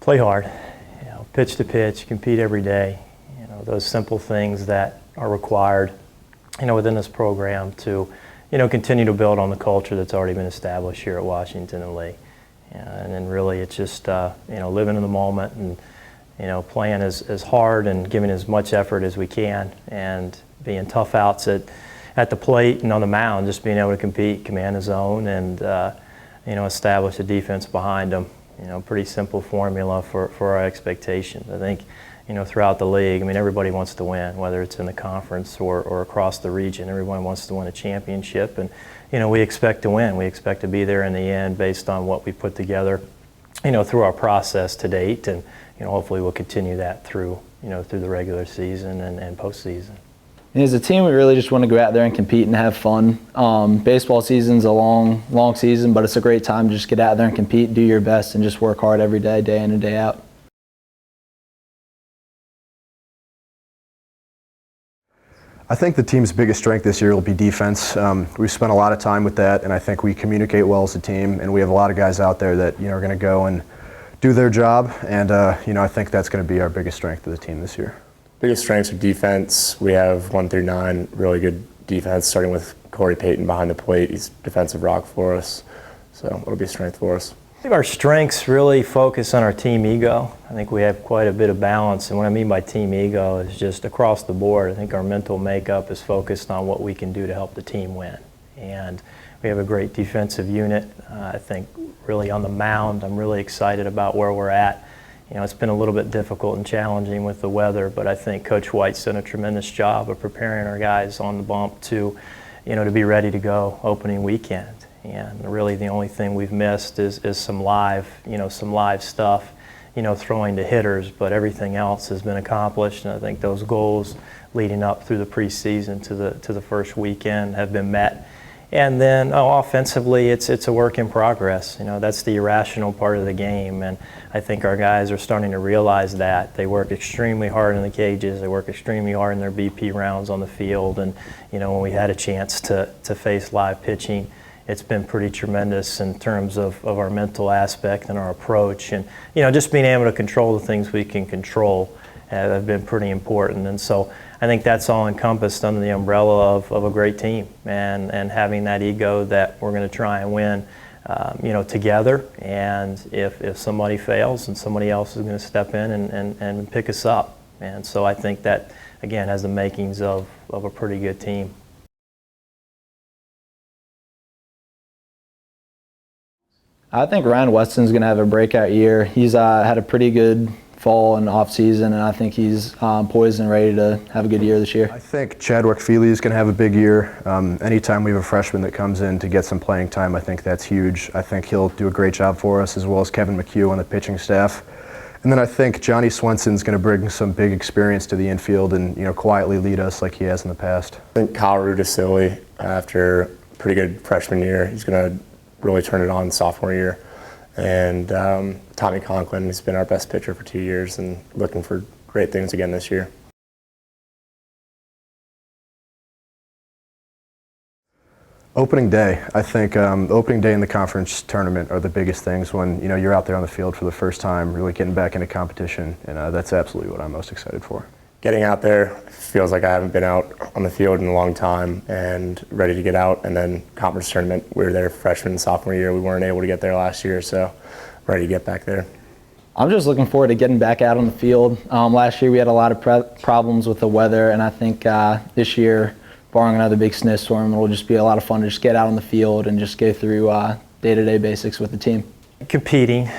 Play hard, pitch to pitch, compete every day. Those simple things that are required, within this program to, continue to build on the culture that's already been established here at Washington and Lee. And then really it's just, living in the moment and, playing as hard and giving as much effort as we can and being tough outs at the plate and on the mound, just being able to compete, command the zone, and, establish a defense behind them. Pretty simple formula for our expectations. I think, throughout the league, everybody wants to win, whether it's in the conference or across the region. Everyone wants to win a championship, and, we expect to win. We expect to be there in the end based on what we put together, through our process to date, and, hopefully we'll continue that through the regular season and postseason. As a team, we really just want to go out there and compete and have fun. Baseball season's a long season, but it's a great time to just get out there and compete, do your best, and just work hard every day, day in and day out. I think the team's biggest strength this year will be defense. We've spent a lot of time with that, and I think we communicate well as a team, and we have a lot of guys out there that are going to go and do their job, and I think that's going to be our biggest strength of the team this year. Biggest strengths are defense. We have 1 through 9 really good defense, starting with Corey Payton behind the plate. He's defensive rock for us, so it'll be a strength for us. I think our strengths really focus on our team ego. I think we have quite a bit of balance, and what I mean by team ego is just across the board. I think our mental makeup is focused on what we can do to help the team win. And we have a great defensive unit. I think really on the mound, I'm really excited about where we're at. It's been a little bit difficult and challenging with the weather, but I think Coach White's done a tremendous job of preparing our guys on the bump to, to be ready to go opening weekend. And really the only thing we've missed is some live stuff, throwing to hitters, but everything else has been accomplished, and I think those goals leading up through the preseason to the first weekend have been met. And then offensively, it's a work in progress. That's the irrational part of the game, and I think our guys are starting to realize that. They work extremely hard in the cages. They work extremely hard in their BP rounds on the field, and when we had a chance to face live pitching, it's been pretty tremendous in terms of our mental aspect and our approach, and just being able to control the things we can control have been pretty important. And so I think that's all encompassed under the umbrella of a great team, and having that ego that we're going to try and win together, and if somebody fails, and somebody else is going to step in and pick us up. And so I think that, again, has the makings of a pretty good team. I think Ryan Weston's going to have a breakout year. He's had a pretty good fall and off season, and I think he's poised and ready to have a good year this year. I think Chadwick Feely is going to have a big year. Anytime we have a freshman that comes in to get some playing time, I think that's huge. I think he'll do a great job for us, as well as Kevin McHugh on the pitching staff. And then I think Johnny Swenson's going to bring some big experience to the infield and quietly lead us like he has in the past. I think Kyle Rudisili, after a pretty good freshman year, he's going to really turn it on sophomore year. And Tommy Conklin has been our best pitcher for 2 years, and looking for great things again this year. Opening day. I think opening day in the conference tournament are the biggest things when you're out there on the field for the first time, really getting back into competition, and that's absolutely what I'm most excited for. Getting out there feels like I haven't been out on the field in a long time, and ready to get out. And then conference tournament, we were there freshman and sophomore year. We weren't able to get there last year, so ready to get back there. I'm just looking forward to getting back out on the field. Last year we had a lot of problems with the weather, and I think this year, barring another big snowstorm, it'll just be a lot of fun to just get out on the field and just go through day-to-day basics with the team. Competing,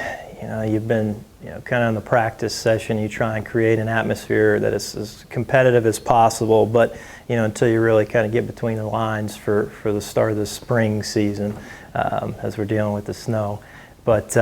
you've been kind of in the practice session, you try and create an atmosphere that is as competitive as possible, but until you really kind of get between the lines for the start of the spring season, as we're dealing with the snow. But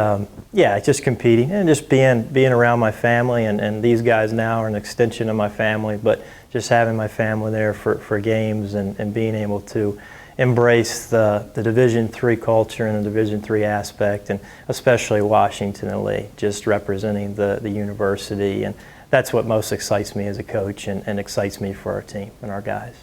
yeah, just competing and just being around my family, and these guys now are an extension of my family, but just having my family there for games, and being able to embrace the Division III culture and the Division III aspect, and especially Washington and Lee, just representing the university. And that's what most excites me as a coach, and excites me for our team and our guys.